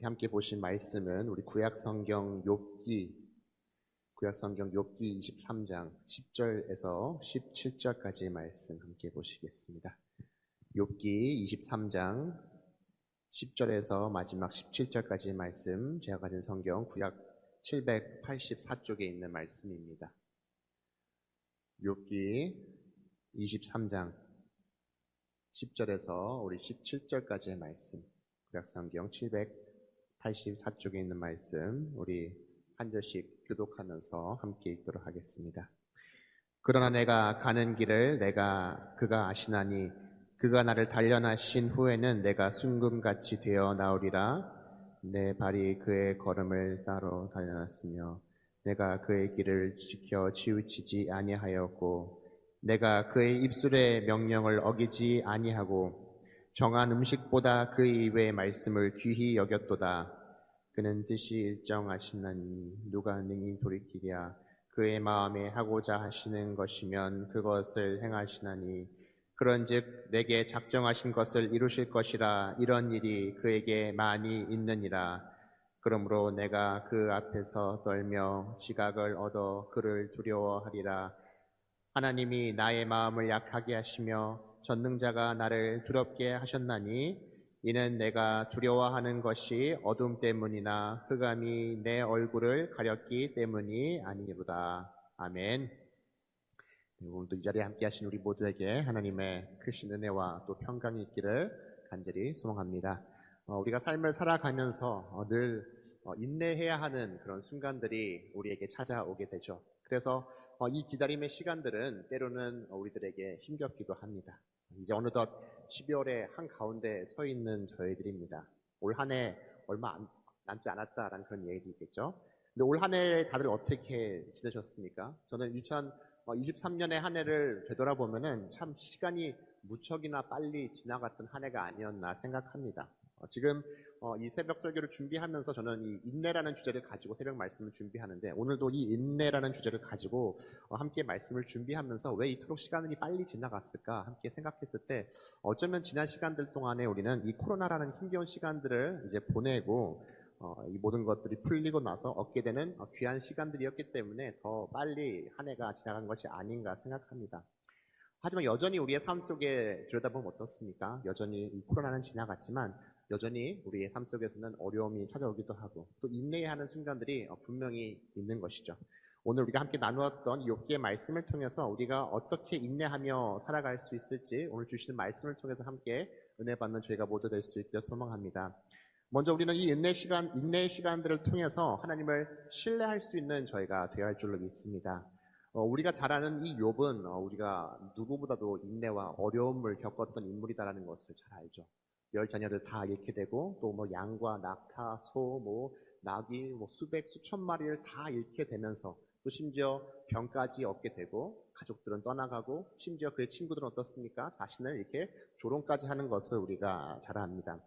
함께 보신 말씀은 우리 구약성경 욥기 23장 10절에서 17절까지의 말씀 함께 보시겠습니다. 욥기 23장 10절에서 마지막 17절까지의 말씀, 제가 가진 성경 구약 784쪽에 있는 말씀입니다. 욥기 23장 10절에서 우리 17절까지의 말씀, 구약성경 784쪽에 있는 말씀, 우리 한 절씩 교독하면서 함께 읽도록 하겠습니다. 그러나 내가 가는 길을 그가 아시나니 그가 나를 단련하신 후에는 내가 순금같이 되어 나오리라. 내 발이 그의 걸음을 따로 단련했으며 내가 그의 길을 지켜 치우치지 아니하였고 내가 그의 입술의 명령을 어기지 아니하고 정한 음식보다 그 이외의 말씀을 귀히 여겼도다. 그는 뜻이 일정하시나니 누가 능히 돌이키랴. 그의 마음에 하고자 하시는 것이면 그것을 행하시나니 그런즉 내게 작정하신 것을 이루실 것이라. 이런 일이 그에게 많이 있느니라. 그러므로 내가 그 앞에서 떨며 지각을 얻어 그를 두려워하리라. 하나님이 나의 마음을 약하게 하시며 전능자가 나를 두렵게 하셨나니 이는 내가 두려워하는 것이 어둠 때문이나 흑암이 내 얼굴을 가렸기 때문이 아니로다. 아멘. 오늘도 이 자리에 함께 하신 우리 모두에게 하나님의 크신 은혜와 또 평강이 있기를 간절히 소망합니다. 우리가 삶을 살아가면서 늘 인내해야 하는 그런 순간들이 우리에게 찾아오게 되죠. 그래서 이 기다림의 시간들은 때로는 우리들에게 힘겹기도 합니다. 이제 어느덧 12월의 한가운데 서 있는 저희들입니다. 올 한 해 얼마 남지 않았다라는 그런 얘기도 있겠죠. 근데 올 한 해 다들 어떻게 지내셨습니까? 저는 2023년의 한 해를 되돌아보면은 참 시간이 무척이나 빨리 지나갔던 한 해가 아니었나 생각합니다. 지금 이 새벽 설교를 준비하면서 저는 이 인내라는 주제를 가지고 새벽 말씀을 준비하는데, 오늘도 이 인내라는 주제를 가지고 함께 말씀을 준비하면서 왜 이토록 시간이 빨리 지나갔을까 함께 생각했을 때, 어쩌면 지난 시간들 동안에 우리는 이 코로나라는 힘겨운 시간들을 이제 보내고 이 모든 것들이 풀리고 나서 얻게 되는 귀한 시간들이었기 때문에 더 빨리 한 해가 지나간 것이 아닌가 생각합니다. 하지만 여전히 우리의 삶 속에 들여다보면 어떻습니까? 여전히 이 코로나는 지나갔지만 여전히 우리의 삶 속에서는 어려움이 찾아오기도 하고 또 인내해야 하는 순간들이 분명히 있는 것이죠. 오늘 우리가 함께 나누었던 욥기의 말씀을 통해서 우리가 어떻게 인내하며 살아갈 수 있을지 오늘 주시는 말씀을 통해서 함께 은혜 받는 저희가 모두 될 수 있기를 소망합니다. 먼저 우리는 이 인내의 시간들을 통해서 하나님을 신뢰할 수 있는 저희가 되어야 할 줄로 믿습니다. 우리가 잘 아는 이 욥은 우리가 누구보다도 인내와 어려움을 겪었던 인물이다라는 것을 잘 알죠. 10자녀를 다 잃게 되고 또 양과 낙타, 소, 나귀 수백 수천 마리를 다 잃게 되면서 또 심지어 병까지 얻게 되고 가족들은 떠나가고 심지어 그의 친구들은 어떻습니까? 자신을 이렇게 조롱까지 하는 것을 우리가 잘 압니다.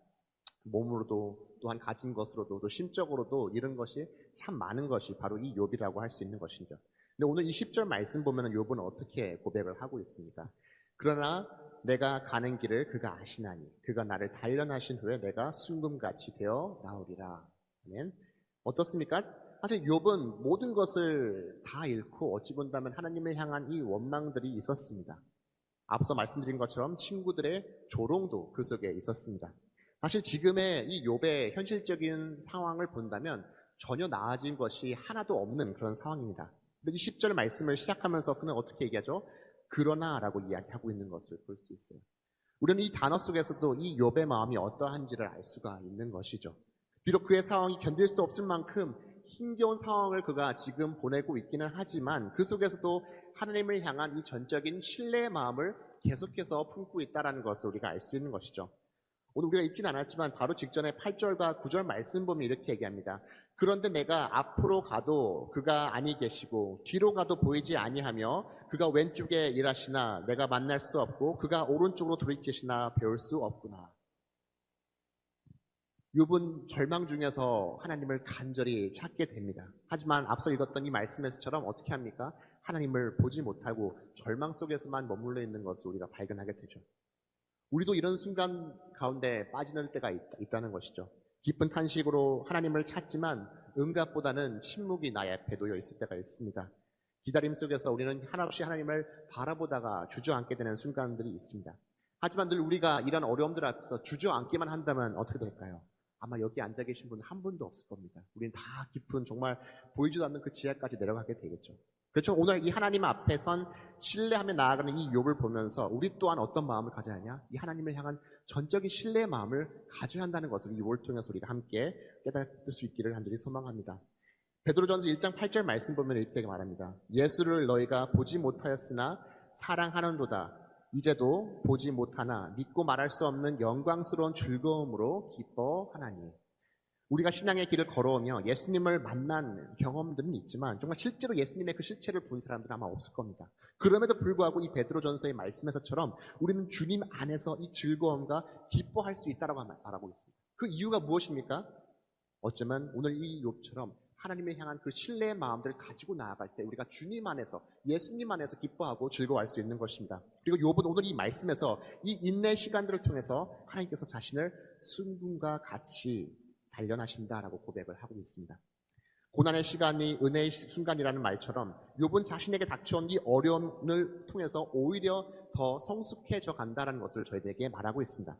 몸으로도 또한 가진 것으로도 또 심적으로도 잃은 것이 참 많은 것이 바로 이 욥이라고 할 수 있는 것이죠. 근데 오늘 이 10절 말씀 보면 욥은 어떻게 고백을 하고 있습니까? 그러나 내가 가는 길을 그가 아시나니 그가 나를 단련하신 후에 내가 순금같이 되어 나오리라. 아멘. 어떻습니까? 사실 욥은 모든 것을 다 잃고 어찌 본다면 하나님을 향한 이 원망들이 있었습니다. 앞서 말씀드린 것처럼 친구들의 조롱도 그 속에 있었습니다. 사실 지금의 이 욥의 현실적인 상황을 본다면 전혀 나아진 것이 하나도 없는 그런 상황입니다. 근데 이 10절 말씀을 시작하면서 그는 어떻게 얘기하죠? 그러나 라고 이야기하고 있는 것을 볼 수 있어요. 우리는 이 단어 속에서도 이 욥의 마음이 어떠한지를 알 수가 있는 것이죠. 비록 그의 상황이 견딜 수 없을 만큼 힘겨운 상황을 그가 지금 보내고 있기는 하지만 그 속에서도 하나님을 향한 이 전적인 신뢰의 마음을 계속해서 품고 있다는 것을 우리가 알 수 있는 것이죠. 오늘 우리가 읽진 않았지만 바로 직전에 8절과 9절 말씀 보면 이렇게 얘기합니다. 그런데 내가 앞으로 가도 그가 아니 계시고 뒤로 가도 보이지 아니하며 그가 왼쪽에 일하시나 내가 만날 수 없고 그가 오른쪽으로 돌이키시나 배울 수 없구나. 욥은 절망 중에서 하나님을 간절히 찾게 됩니다. 하지만 앞서 읽었던 이 말씀에서처럼 어떻게 합니까? 하나님을 보지 못하고 절망 속에서만 머물러 있는 것을 우리가 발견하게 되죠. 우리도 이런 순간 가운데 빠지는 때가 있다는 것이죠. 깊은 탄식으로 하나님을 찾지만 응답보다는 침묵이 나의 앞에 놓여 있을 때가 있습니다. 기다림 속에서 우리는 한없이 하나님을 바라보다가 주저앉게 되는 순간들이 있습니다. 하지만 늘 우리가 이런 어려움들 앞에서 주저앉기만 한다면 어떻게 될까요? 아마 여기 앉아 계신 분 한 분도 없을 겁니다. 우리는 다 깊은 정말 보이지도 않는 그 지하까지 내려가게 되겠죠. 그렇죠. 오늘 이 하나님 앞에 선 신뢰하며 나아가는 이 욥을 보면서 우리 또한 어떤 마음을 가져야 하냐? 이 하나님을 향한 전적인 신뢰의 마음을 가져야 한다는 것을 이 욥을 통해서 우리가 함께 깨달을 수 있기를 간절히 소망합니다. 베드로전서 1장 8절 말씀 보면 이렇게 말합니다. 예수를 너희가 보지 못하였으나 사랑하는도다. 이제도 보지 못하나 믿고 말할 수 없는 영광스러운 즐거움으로 기뻐하나니. 우리가 신앙의 길을 걸어오며 예수님을 만난 경험들은 있지만 정말 실제로 예수님의 그 실체를 본 사람들은 아마 없을 겁니다. 그럼에도 불구하고 이 베드로전서의 말씀에서처럼 우리는 주님 안에서 이 즐거움과 기뻐할 수 있다라고 말하고 있습니다. 그 이유가 무엇입니까? 어쩌면 오늘 이 욥처럼 하나님을 향한 그 신뢰의 마음들을 가지고 나아갈 때 우리가 주님 안에서, 예수님 안에서 기뻐하고 즐거워할 수 있는 것입니다. 그리고 욥은 오늘 이 말씀에서 이 인내 시간들을 통해서 하나님께서 자신을 순금과 같이 단련하신다라고 고백을 하고 있습니다. 고난의 시간이 은혜의 순간이라는 말처럼 욥은 자신에게 닥쳐온 이 어려움을 통해서 오히려 더 성숙해져 간다는 것을 저희들에게 말하고 있습니다.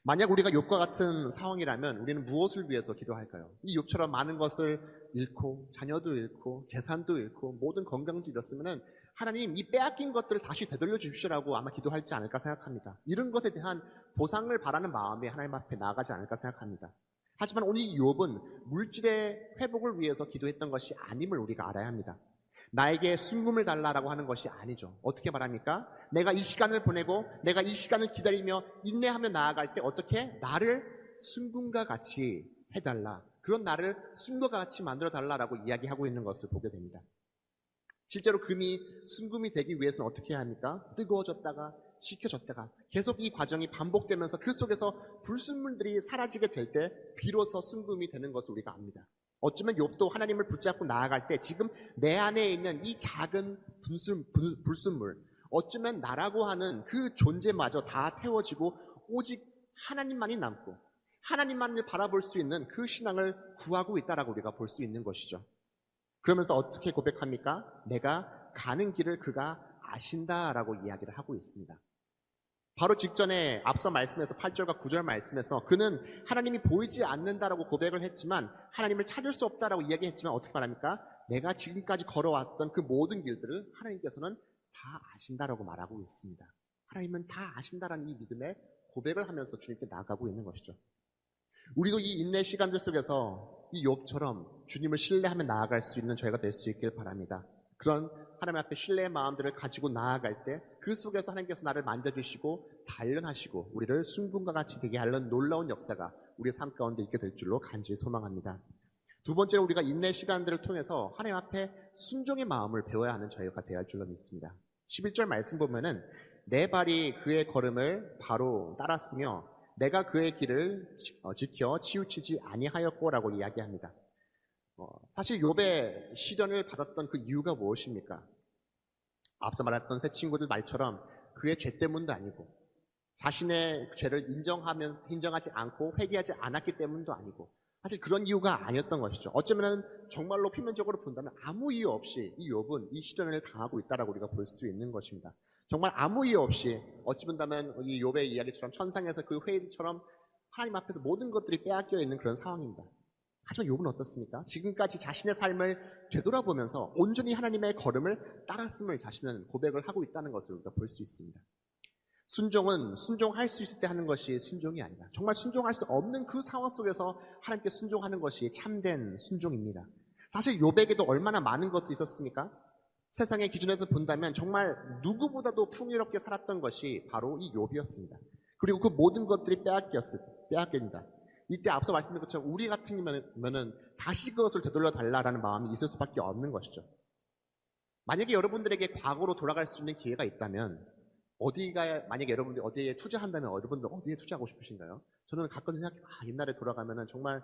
만약 우리가 욥과 같은 상황이라면 우리는 무엇을 위해서 기도할까요? 이 욥처럼 많은 것을 잃고 자녀도 잃고 재산도 잃고 모든 건강도 잃었으면 하나님 이 빼앗긴 것들을 다시 되돌려 주십시오라고 아마 기도할지 않을까 생각합니다. 이런 것에 대한 보상을 바라는 마음에 하나님 앞에 나아가지 않을까 생각합니다. 하지만 오늘 이 욥은 물질의 회복을 위해서 기도했던 것이 아님을 우리가 알아야 합니다. 나에게 순금을 달라라고 하는 것이 아니죠. 어떻게 말합니까? 내가 이 시간을 보내고 내가 이 시간을 기다리며 인내하며 나아갈 때 어떻게 나를 순금과 같이 해달라, 그런 나를 순금과 같이 만들어달라라고 이야기하고 있는 것을 보게 됩니다. 실제로 금이 순금이 되기 위해서는 어떻게 해야 합니까? 뜨거워졌다가 식혀졌다가 계속 이 과정이 반복되면서 그 속에서 불순물들이 사라지게 될 때 비로소 순금이 되는 것을 우리가 압니다. 어쩌면 욥도 하나님을 붙잡고 나아갈 때 지금 내 안에 있는 이 작은 불순물, 어쩌면 나라고 하는 그 존재마저 다 태워지고 오직 하나님만이 남고 하나님만을 바라볼 수 있는 그 신앙을 구하고 있다라고 우리가 볼 수 있는 것이죠. 그러면서 어떻게 고백합니까? 내가 가는 길을 그가 아신다라고 이야기를 하고 있습니다. 바로 직전에 앞서 말씀에서 8절과 9절 말씀에서 그는 하나님이 보이지 않는다라고 고백을 했지만 하나님을 찾을 수 없다라고 이야기했지만 어떻게 말합니까? 내가 지금까지 걸어왔던 그 모든 길들을 하나님께서는 다 아신다라고 말하고 있습니다. 하나님은 다 아신다라는 이 믿음의 고백을 하면서 주님께 나아가고 있는 것이죠. 우리도 이 인내 시간들 속에서 이 욥처럼 주님을 신뢰하며 나아갈 수 있는 저희가 될 수 있길 바랍니다. 그런 하나님 앞에 신뢰의 마음들을 가지고 나아갈 때 그 속에서 하나님께서 나를 만져주시고 단련하시고 우리를 순금과 같이 되게 하는 놀라운 역사가 우리의 삶 가운데 있게 될 줄로 간절히 소망합니다. 두 번째로 우리가 인내 시간들을 통해서 하나님 앞에 순종의 마음을 배워야 하는 저희가 되어야 할 줄로 믿습니다. 11절 말씀 보면은 내 발이 그의 걸음을 바로 따랐으며 내가 그의 길을 지켜 치우치지 아니하였고라고 이야기합니다. 사실 욥의 시련을 받았던 그 이유가 무엇입니까? 앞서 말했던 세 친구들 말처럼 그의 죄 때문도 아니고 자신의 죄를 인정하지 않고 회개하지 않았기 때문도 아니고 사실 그런 이유가 아니었던 것이죠. 어쩌면 정말로 표면적으로 본다면 아무 이유 없이 이 욥은 이 시련을 당하고 있다라고 우리가 볼 수 있는 것입니다. 정말 아무 이유 없이 어찌 본다면 이 욥의 이야기처럼 천상에서 그 회의처럼 하나님 앞에서 모든 것들이 빼앗겨 있는 그런 상황입니다. 하지만 욥은 어떻습니까? 지금까지 자신의 삶을 되돌아보면서 온전히 하나님의 걸음을 따랐음을 자신은 고백을 하고 있다는 것을 우리가 볼 수 있습니다. 순종은 순종할 수 있을 때 하는 것이 순종이 아니다. 정말 순종할 수 없는 그 상황 속에서 하나님께 순종하는 것이 참된 순종입니다. 사실 욥에게도 얼마나 많은 것도 있었습니까? 세상의 기준에서 본다면 정말 누구보다도 풍요롭게 살았던 것이 바로 이 욥이었습니다. 그리고 그 모든 것들이 빼앗깁니다. 이때 앞서 말씀드린 것처럼 우리 같으면은 다시 그것을 되돌려 달라라는 마음이 있을 수밖에 없는 것이죠. 만약에 여러분들에게 과거로 돌아갈 수 있는 기회가 있다면 만약에 여러분들이 어디에 투자한다면 여러분들 어디에 투자하고 싶으신가요? 저는 가끔 생각해요. 옛날에 돌아가면은 정말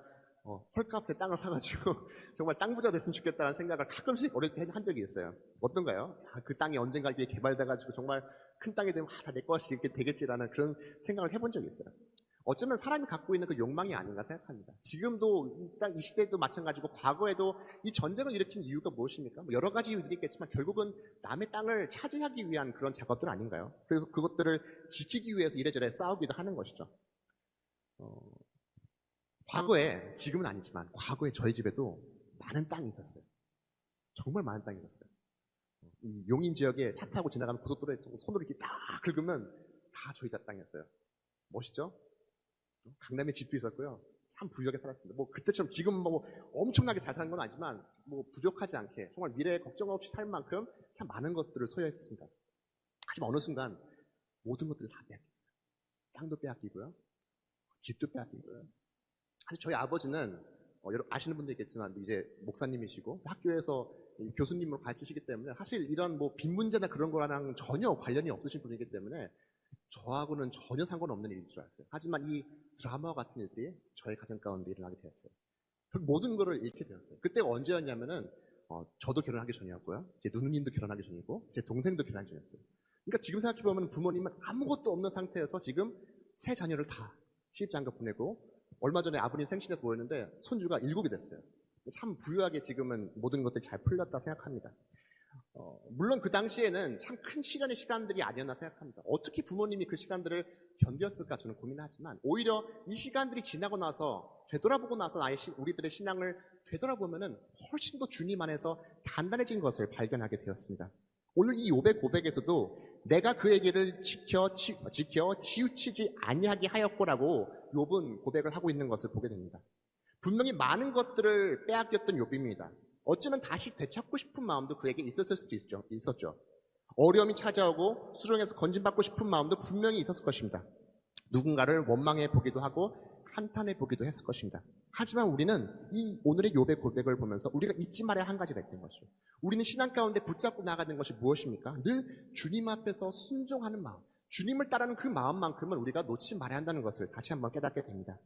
헐값에 땅을 사가지고 정말 땅 부자 됐으면 좋겠다는 생각을 가끔씩 어릴 때 한 적이 있어요. 어떤가요? 그 땅이 언젠가 이렇게 개발돼가지고 정말 큰 땅이 되면 다 내 것이 이렇게 되겠지라는 그런 생각을 해본 적이 있어요. 어쩌면 사람이 갖고 있는 그 욕망이 아닌가 생각합니다. 지금도 이 시대도 마찬가지고 과거에도 이 전쟁을 일으킨 이유가 무엇입니까? 뭐 여러 가지 이유들이 있겠지만 결국은 남의 땅을 차지하기 위한 그런 작업들 아닌가요? 그래서 그것들을 지키기 위해서 이래저래 싸우기도 하는 것이죠. 과거에, 지금은 아니지만 과거에 저희 집에도 많은 땅이 있었어요. 정말 많은 땅이 있었어요. 이 용인 지역에 차 타고 지나가면 고속도로에 손으로 이렇게 딱 긁으면 다 저희 자 땅이었어요. 멋있죠? 강남에 집도 있었고요. 참 부유하게 살았습니다. 뭐 그때처럼 지금 뭐 엄청나게 잘 사는 건 아니지만 뭐 부족하지 않게 정말 미래에 걱정 없이 살 만큼 참 많은 것들을 소유했습니다. 하지만 어느 순간 모든 것들을 다 빼앗겼어요. 땅도 빼앗기고요. 집도 빼앗기고요. 사실 저희 아버지는 아시는 분도 있겠지만 이제 목사님이시고 학교에서 교수님으로 가르치시기 때문에 사실 이런 뭐 빚 문제나 그런 거랑 전혀 관련이 없으신 분이기 때문에 저하고는 전혀 상관없는 일인 줄 알았어요. 하지만 이 드라마와 같은 일들이 저의 가정 가운데 일어나게 되었어요. 모든 거를 잃게 되었어요. 그때가 언제였냐면은 저도 결혼하기 전이었고요. 제 누누님도 결혼하기 전이고 제 동생도 결혼하기 전이었어요. 그러니까 지금 생각해보면 부모님은 아무것도 없는 상태에서 지금 세 자녀를 다 시집장가 보내고 얼마 전에 아버님 생신에서 모였는데 손주가 7이 됐어요. 참 부유하게 지금은 모든 것들이 잘 풀렸다 생각합니다. 물론 그 당시에는 참 큰 시련의 시간들이 아니었나 생각합니다. 어떻게 부모님이 그 시간들을 견뎠을까 저는 고민하지만 오히려 이 시간들이 지나고 나서 되돌아보고 나서 우리들의 신앙을 되돌아보면은 훨씬 더 주님 안에서 단단해진 것을 발견하게 되었습니다. 오늘 이 욥의 고백에서도 내가 그의 길을 지켜 치우치지 아니하게 하였고라고 욥은 고백을 하고 있는 것을 보게 됩니다. 분명히 많은 것들을 빼앗겼던 욥입니다. 어쩌면 다시 되찾고 싶은 마음도 그에게 있었을 수도 있었죠. 어려움이 찾아오고 수렁에서 건진받고 싶은 마음도 분명히 있었을 것입니다. 누군가를 원망해 보기도 하고 한탄해 보기도 했을 것입니다. 하지만 우리는 이 오늘의 욥의 고백을 보면서 우리가 잊지 말아야 한 가지가 있던 것이죠. 우리는 신앙 가운데 붙잡고 나가는 것이 무엇입니까? 늘 주님 앞에서 순종하는 마음, 주님을 따르는 그 마음만큼은 우리가 놓지 말아야 한다는 것을 다시 한번 깨닫게 됩니다.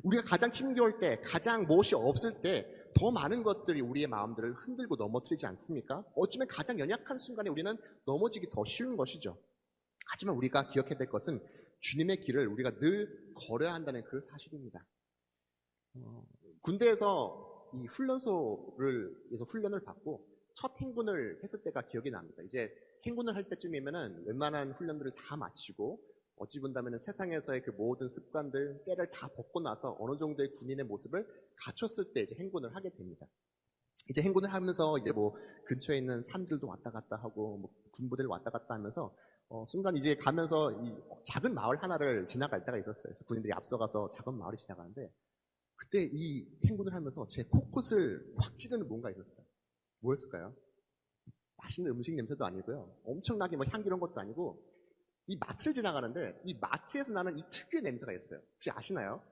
우리가 가장 힘겨울 때, 가장 무엇이 없을 때 더 많은 것들이 우리의 마음들을 흔들고 넘어뜨리지 않습니까? 어쩌면 가장 연약한 순간에 우리는 넘어지기 더 쉬운 것이죠. 하지만 우리가 기억해야 될 것은 주님의 길을 우리가 늘 걸어야 한다는 그 사실입니다. 군대에서 이 훈련소에서 훈련을 받고 첫 행군을 했을 때가 기억이 납니다. 이제 행군을 할 때쯤이면은 웬만한 훈련들을 다 마치고 어찌 본다면 세상에서의 그 모든 습관들, 때를 다 벗고 나서 어느 정도의 군인의 모습을 갖췄을 때 이제 행군을 하게 됩니다. 이제 행군을 하면서 이제 뭐 근처에 있는 산들도 왔다 갔다 하고 뭐 군부대를 왔다 갔다 하면서 순간 이제 가면서 이 작은 마을 하나를 지나갈 때가 있었어요. 그래서 군인들이 앞서가서 작은 마을이 지나가는데 그때 이 행군을 하면서 제 코끝을 확 찌르는 뭔가 있었어요. 뭐였을까요? 맛있는 음식 냄새도 아니고요. 엄청나게 뭐 향기로운 것도 아니고 이 마트를 지나가는데 이 마트에서 나는 이 특유의 냄새가 있어요. 혹시 아시나요?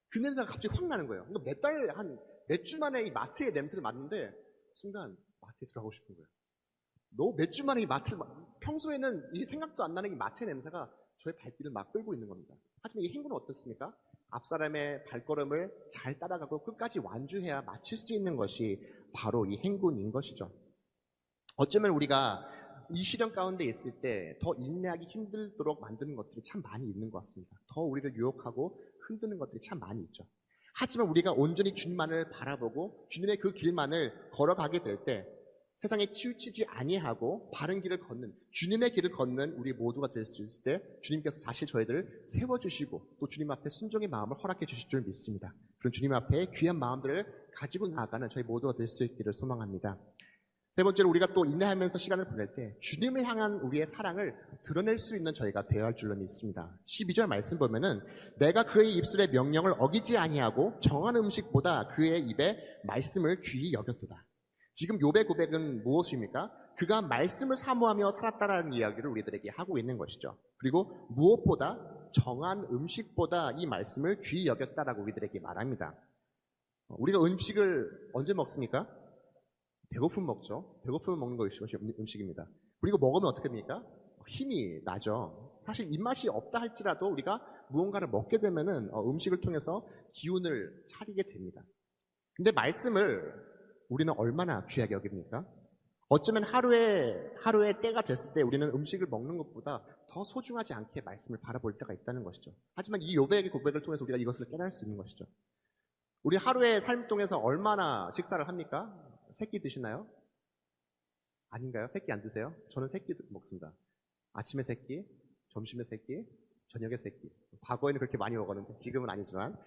그 냄새가 갑자기 확 나는 거예요. 몇 주 만에 이 마트의 냄새를 맡는데 순간 마트에 들어가고 싶은 거예요. 몇 주 만에 평소에는 이 생각도 안 나는 이 마트의 냄새가 저의 발길을 막 끌고 있는 겁니다. 하지만 이 행군은 어떻습니까? 앞사람의 발걸음을 잘 따라가고 끝까지 완주해야 마칠 수 있는 것이 바로 이 행군인 것이죠. 어쩌면 우리가 이 시련 가운데 있을 때 더 인내하기 힘들도록 만드는 것들이 참 많이 있는 것 같습니다. 더 우리를 유혹하고 흔드는 것들이 참 많이 있죠. 하지만 우리가 온전히 주님만을 바라보고 주님의 그 길만을 걸어가게 될 때 세상에 치우치지 아니하고 바른 길을 걷는 주님의 길을 걷는 우리 모두가 될 수 있을 때 주님께서 다시 저희들을 세워주시고 또 주님 앞에 순종의 마음을 허락해 주실 줄 믿습니다. 그런 주님 앞에 귀한 마음들을 가지고 나아가는 저희 모두가 될 수 있기를 소망합니다. 세 번째로 우리가 또 인내하면서 시간을 보낼 때 주님을 향한 우리의 사랑을 드러낼 수 있는 저희가 되어야 할 줄로 믿습니다. 12절 말씀 보면은 내가 그의 입술의 명령을 어기지 아니하고 정한 음식보다 그의 입에 말씀을 귀히 여겼도다. 지금 욥의 고백은 무엇입니까? 그가 말씀을 사모하며 살았다라는 이야기를 우리들에게 하고 있는 것이죠. 그리고 무엇보다 정한 음식보다 이 말씀을 귀히 여겼다라고 우리들에게 말합니다. 우리가 음식을 언제 먹습니까? 배고프면 먹죠. 배고프면 먹는 것이 음식입니다. 그리고 먹으면 어떻게 됩니까? 힘이 나죠. 사실 입맛이 없다 할지라도 우리가 무언가를 먹게 되면은 음식을 통해서 기운을 차리게 됩니다. 근데 말씀을 우리는 얼마나 귀하게 여깁니까? 어쩌면 하루에 때가 됐을 때 우리는 음식을 먹는 것보다 더 소중하지 않게 말씀을 바라볼 때가 있다는 것이죠. 하지만 이 욥의 고백을 통해서 우리가 이것을 깨달을 수 있는 것이죠. 우리 하루의 삶 동에서 얼마나 식사를 합니까? 세끼 드시나요? 아닌가요? 세끼 안 드세요? 저는 세끼 먹습니다. 아침에 세끼, 점심에 세끼, 저녁에 세끼. 과거에는 그렇게 많이 먹었는데 지금은 아니지만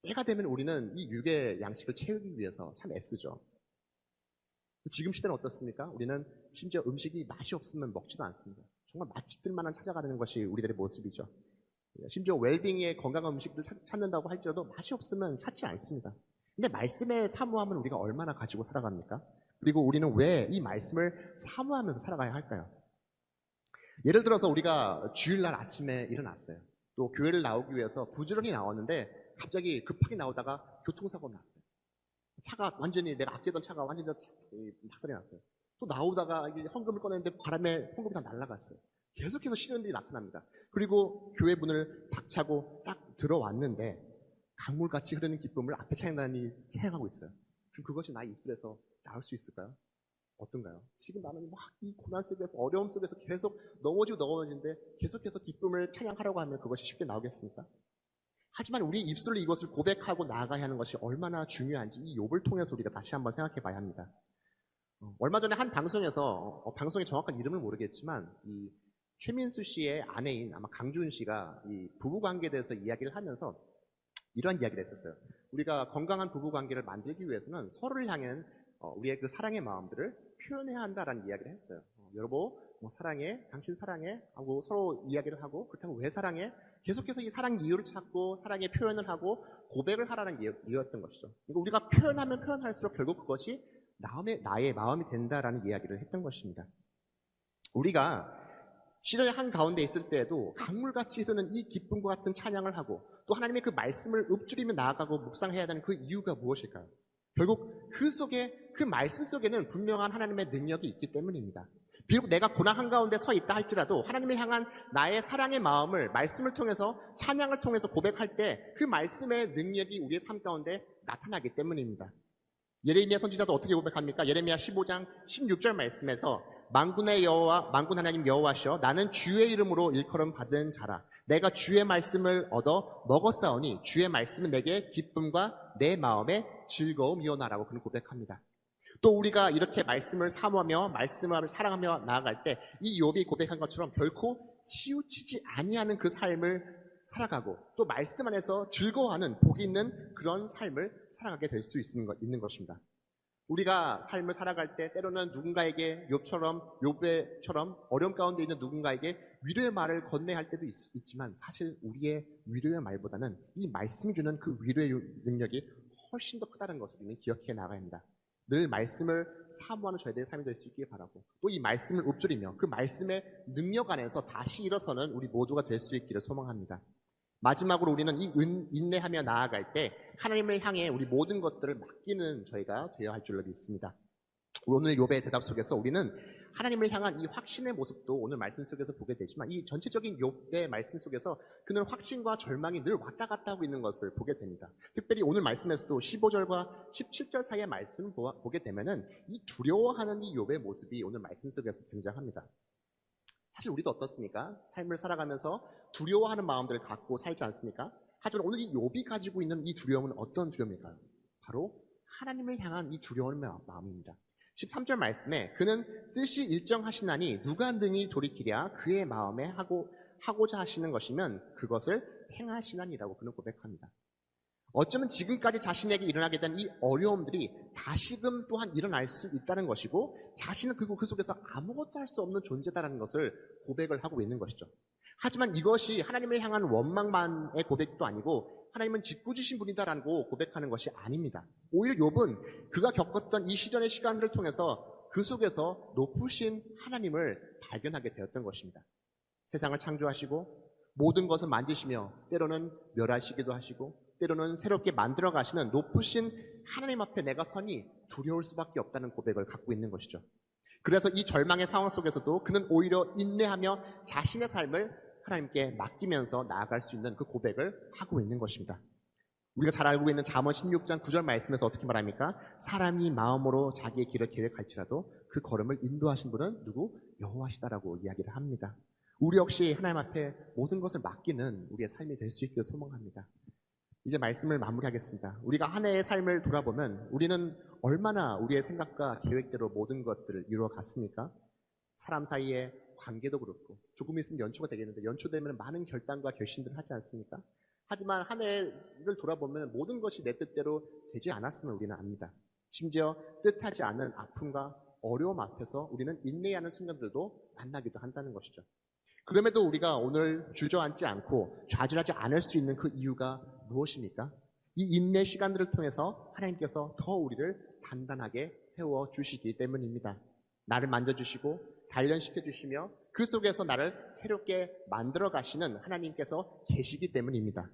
때가 되면 우리는 이 육의 양식을 채우기 위해서 참 애쓰죠. 지금 시대는 어떻습니까? 우리는 심지어 음식이 맛이 없으면 먹지도 않습니다. 정말 맛집들만 찾아가는 것이 우리들의 모습이죠. 심지어 웰빙의 건강한 음식들 찾는다고 할지라도 맛이 없으면 찾지 않습니다. 근데 말씀의 사모함은 우리가 얼마나 가지고 살아갑니까? 그리고 우리는 왜 이 말씀을 사모하면서 살아가야 할까요? 예를 들어서 우리가 주일날 아침에 일어났어요. 또 교회를 나오기 위해서 부지런히 나왔는데 갑자기 급하게 나오다가 교통사고가 났어요. 차가 완전히 내가 아끼던 차가 완전히 박살이 났어요. 또 나오다가 헌금을 꺼냈는데 바람에 헌금이 다 날아갔어요. 계속해서 시련들이 나타납니다. 그리고 교회 문을 박차고 딱 들어왔는데 강물같이 흐르는 기쁨을 앞에 찬양단이 찬양하고 있어요. 그럼 그것이 나의 입술에서 나올 수 있을까요? 어떤가요? 지금 나는 막 이 고난 속에서 어려움 속에서 계속 넘어지는데 계속해서 기쁨을 찬양하라고 하면 그것이 쉽게 나오겠습니까? 하지만 우리 입술로 이것을 고백하고 나아가야 하는 것이 얼마나 중요한지 이 욥을 통해서 우리가 다시 한번 생각해 봐야 합니다. 얼마 전에 한 방송에서 방송의 정확한 이름을 모르겠지만 이 최민수 씨의 아내인 아마 강준 씨가 이 부부 관계에 대해서 이야기를 하면서 이런 이야기를 했었어요. 우리가 건강한 부부 관계를 만들기 위해서는 서로를 향한 우리의 그 사랑의 마음들을 표현해야 한다라는 이야기를 했어요. 여보, 사랑해, 당신 사랑해 하고 서로 이야기를 하고 그렇다고 왜 사랑해? 계속해서 이 사랑 이유를 찾고 사랑의 표현을 하고 고백을 하라는 이유였던 것이죠. 그러니까 우리가 표현하면 표현할수록 결국 그것이 나의 마음이 된다라는 이야기를 했던 것입니다. 우리가 시련의 한가운데 있을 때에도 강물같이 흐르는 이 기쁨과 같은 찬양을 하고 또 하나님의 그 말씀을 읊조리며 나아가고 묵상해야 되는 그 이유가 무엇일까요? 결국 그 말씀 속에는 분명한 하나님의 능력이 있기 때문입니다. 비록 내가 고난 한가운데 서 있다 할지라도 하나님을 향한 나의 사랑의 마음을 말씀을 통해서 찬양을 통해서 고백할 때 그 말씀의 능력이 우리의 삶 가운데 나타나기 때문입니다. 예레미야 선지자도 어떻게 고백합니까? 예레미야 15장 16절 말씀에서 만군 하나님 여호와시여 나는 주의 이름으로 일컬음 받은 자라 내가 주의 말씀을 얻어 먹었사오니 주의 말씀은 내게 기쁨과 내 마음의 즐거움이오나라고 그는 고백합니다. 또 우리가 이렇게 말씀을 사모하며 말씀을 사랑하며 나아갈 때 이 욥이 고백한 것처럼 결코 치우치지 아니하는 그 삶을 살아가고 또 말씀 안에서 즐거워하는 복이 있는 그런 삶을 살아가게 될 수 있는 것입니다. 우리가 삶을 살아갈 때 때로는 누군가에게 욥처럼 어려움 가운데 있는 누군가에게 위로의 말을 건네야 할 때도 있지만 사실 우리의 위로의 말보다는 이 말씀이 주는 그 위로의 능력이 훨씬 더 크다는 것을 우리는 기억해 나가야 합니다. 늘 말씀을 사모하는 저희들의 삶이 될 수 있기를 바라고 또 이 말씀을 읊조리며 그 말씀의 능력 안에서 다시 일어서는 우리 모두가 될 수 있기를 소망합니다. 마지막으로 우리는 이 인내하며 나아갈 때 하나님을 향해 우리 모든 것들을 맡기는 저희가 되어야 할 줄로 믿습니다. 오늘 욥의 대답 속에서 우리는 하나님을 향한 이 확신의 모습도 오늘 말씀 속에서 보게 되지만 이 전체적인 욥의 말씀 속에서 그는 확신과 절망이 늘 왔다 갔다 하고 있는 것을 보게 됩니다. 특별히 오늘 말씀에서도 15절과 17절 사이의 말씀을 보게 되면은 이 두려워하는 이 욥의 모습이 오늘 말씀 속에서 등장합니다. 사실 우리도 어떻습니까? 삶을 살아가면서 두려워하는 마음들을 갖고 살지 않습니까? 하지만 오늘 이 욥이 가지고 있는 이 두려움은 어떤 두려움일까요? 바로 하나님을 향한 이 두려운 마음입니다. 13절 말씀에 그는 뜻이 일정하시나니 누가 능히 돌이키랴 그의 마음에 하고자 하시는 것이면 그것을 행하시나니라고 그는 고백합니다. 어쩌면 지금까지 자신에게 일어나게 된 이 어려움들이 다시금 또한 일어날 수 있다는 것이고 자신은 그 속에서 아무것도 할 수 없는 존재다라는 것을 고백을 하고 있는 것이죠. 하지만 이것이 하나님을 향한 원망만의 고백도 아니고 하나님은 짓궂으신 분이다라고 고백하는 것이 아닙니다. 오히려 욥은 그가 겪었던 이 시련의 시간들을 통해서 그 속에서 높으신 하나님을 발견하게 되었던 것입니다. 세상을 창조하시고 모든 것을 만드시며 때로는 멸하시기도 하시고 때로는 새롭게 만들어 가시는 높으신 하나님 앞에 내가 서니 두려울 수밖에 없다는 고백을 갖고 있는 것이죠. 그래서 이 절망의 상황 속에서도 그는 오히려 인내하며 자신의 삶을 하나님께 맡기면서 나아갈 수 있는 그 고백을 하고 있는 것입니다. 우리가 잘 알고 있는 잠언 16장 9절 말씀에서 어떻게 말합니까? 사람이 마음으로 자기의 길을 계획할지라도 그 걸음을 인도하신 분은 누구? 여호와시다라고 이야기를 합니다. 우리 역시 하나님 앞에 모든 것을 맡기는 우리의 삶이 될 수 있기를 소망합니다. 이제 말씀을 마무리하겠습니다. 우리가 한 해의 삶을 돌아보면 우리는 얼마나 우리의 생각과 계획대로 모든 것들을 이루어갔습니까? 사람 사이의 관계도 그렇고 조금 있으면 연초가 되겠는데 연초되면 많은 결단과 결심들을 하지 않습니까? 하지만 한 해를 돌아보면 모든 것이 내 뜻대로 되지 않았음을 우리는 압니다. 심지어 뜻하지 않은 아픔과 어려움 앞에서 우리는 인내하는 순간들도 만나기도 한다는 것이죠. 그럼에도 우리가 오늘 주저앉지 않고 좌절하지 않을 수 있는 그 이유가 무엇입니까? 이 인내 시간들을 통해서 하나님께서 더 우리를 단단하게 세워주시기 때문입니다. 나를 만져주시고 단련시켜주시며 그 속에서 나를 새롭게 만들어 가시는 하나님께서 계시기 때문입니다.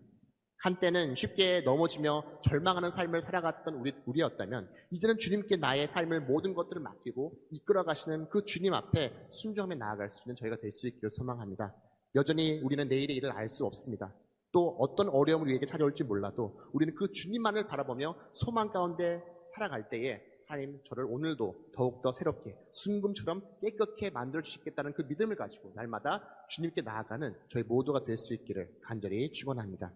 한때는 쉽게 넘어지며 절망하는 삶을 살아갔던 우리였다면 이제는 주님께 나의 삶을 모든 것들을 맡기고 이끌어 가시는 그 주님 앞에 순종하며 나아갈 수 있는 저희가 될 수 있기를 소망합니다. 여전히 우리는 내일의 일을 알 수 없습니다. 또 어떤 어려움을 우리에게 찾아올지 몰라도 우리는 그 주님만을 바라보며 소망 가운데 살아갈 때에 하나님 저를 오늘도 더욱더 새롭게 순금처럼 깨끗게 만들어 주시겠다는 그 믿음을 가지고 날마다 주님께 나아가는 저희 모두가 될 수 있기를 간절히 축원합니다.